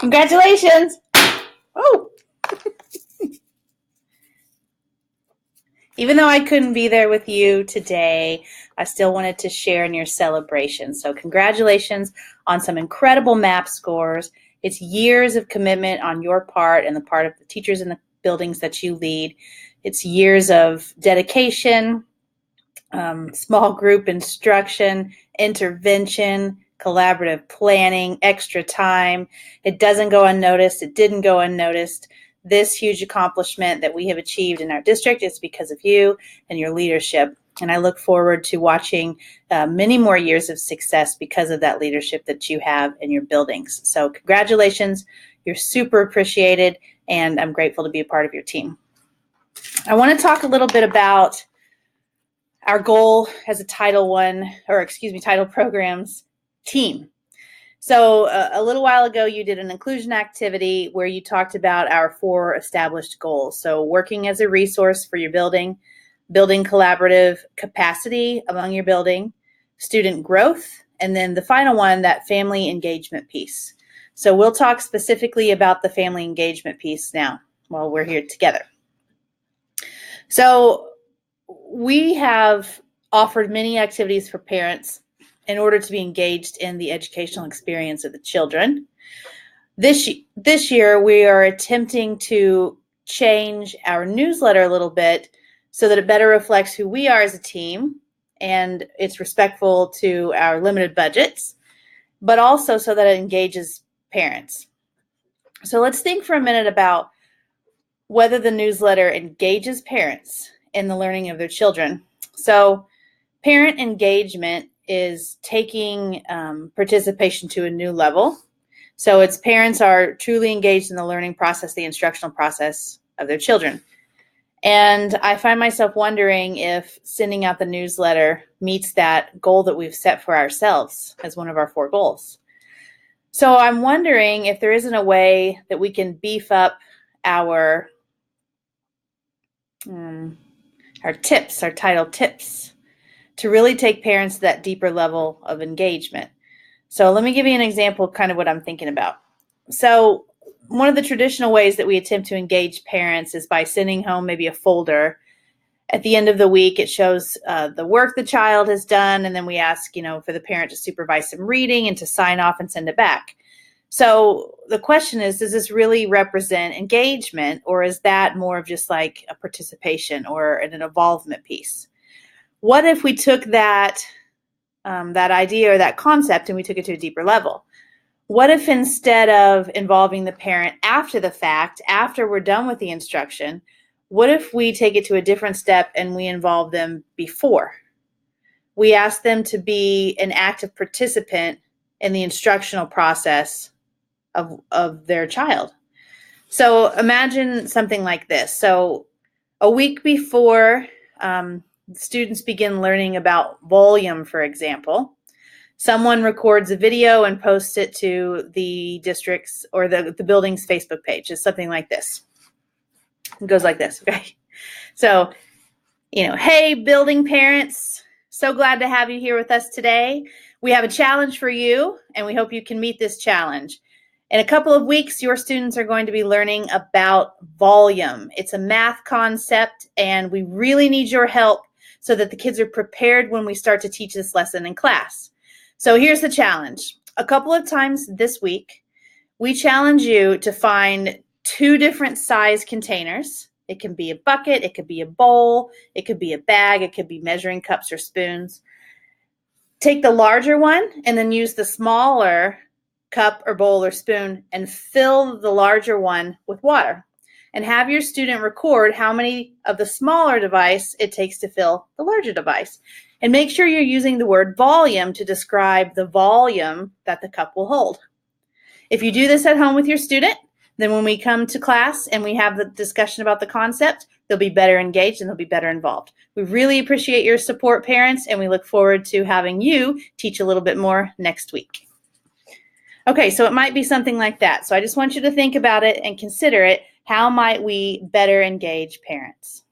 Congratulations. Oh. Even though I couldn't be there with you today, I still wanted to share in your celebration. So congratulations on some incredible MAP scores. It's years of commitment on your part and the part of the teachers in the buildings that you lead. It's years of dedication, small group instruction, intervention, collaborative planning, extra time. It doesn't go unnoticed. It didn't go unnoticed. This huge accomplishment that we have achieved in our district is because of you and your leadership. And I look forward to watching many more years of success because of that leadership that you have in your buildings. So congratulations. You're super appreciated, and I'm grateful to be a part of your team. I want to talk a little bit about our goal as a Title Programs team. So a little while ago, you did an inclusion activity where you talked about our 4 established goals. So working as a resource for your building, building collaborative capacity among your building, student growth, and then the final one, that family engagement piece. So we'll talk specifically about the family engagement piece now while we're here together. So we have offered many activities for parents in order to be engaged in the educational experience of the children. This year, we are attempting to change our newsletter a little bit so that it better reflects who we are as a team and it's respectful to our limited budgets, but also so that it engages parents. So let's think for a minute about whether the newsletter engages parents in the learning of their children. So parent engagement is taking participation to a new level. So its parents are truly engaged in the learning process, the instructional process of their children. And I find myself wondering if sending out the newsletter meets that goal that we've set for ourselves as one of our 4 goals. So I'm wondering if there isn't a way that we can beef up our tips, our title tips, to really take parents to that deeper level of engagement. So let me give you an example of kind of what I'm thinking about. So one of the traditional ways that we attempt to engage parents is by sending home maybe a folder. At the end of the week, it shows the work the child has done, and then we ask, for the parent to supervise some reading and to sign off and send it back. So the question is, does this really represent engagement, or is that more of just like a participation or an involvement piece? What if we took that idea or that concept and we took it to a deeper level? What if instead of involving the parent after the fact, after we're done with the instruction, what if we take it to a different step and we involve them before? We ask them to be an active participant in the instructional process of their child. So imagine something like this. So a week before students begin learning about volume, for example, someone records a video and posts it to the district's or the building's Facebook page. It's something like this. It goes like this, okay? So, hey, building parents, so glad to have you here with us today. We have a challenge for you, and we hope you can meet this challenge. In a couple of weeks, your students are going to be learning about volume. It's a math concept, and we really need your help so that the kids are prepared when we start to teach this lesson in class. So here's the challenge. A couple of times this week, we challenge you to find 2 different size containers. It can be a bucket, it could be a bowl, it could be a bag, it could be measuring cups or spoons. Take the larger one and then use the smaller cup or bowl or spoon and fill the larger one with water. And have your student record how many of the smaller device it takes to fill the larger device. And make sure you're using the word volume to describe the volume that the cup will hold. If you do this at home with your student, then when we come to class and we have the discussion about the concept, they'll be better engaged and they'll be better involved. We really appreciate your support, parents, and we look forward to having you teach a little bit more next week. Okay, so it might be something like that. So I just want you to think about it and consider it. How might we better engage parents?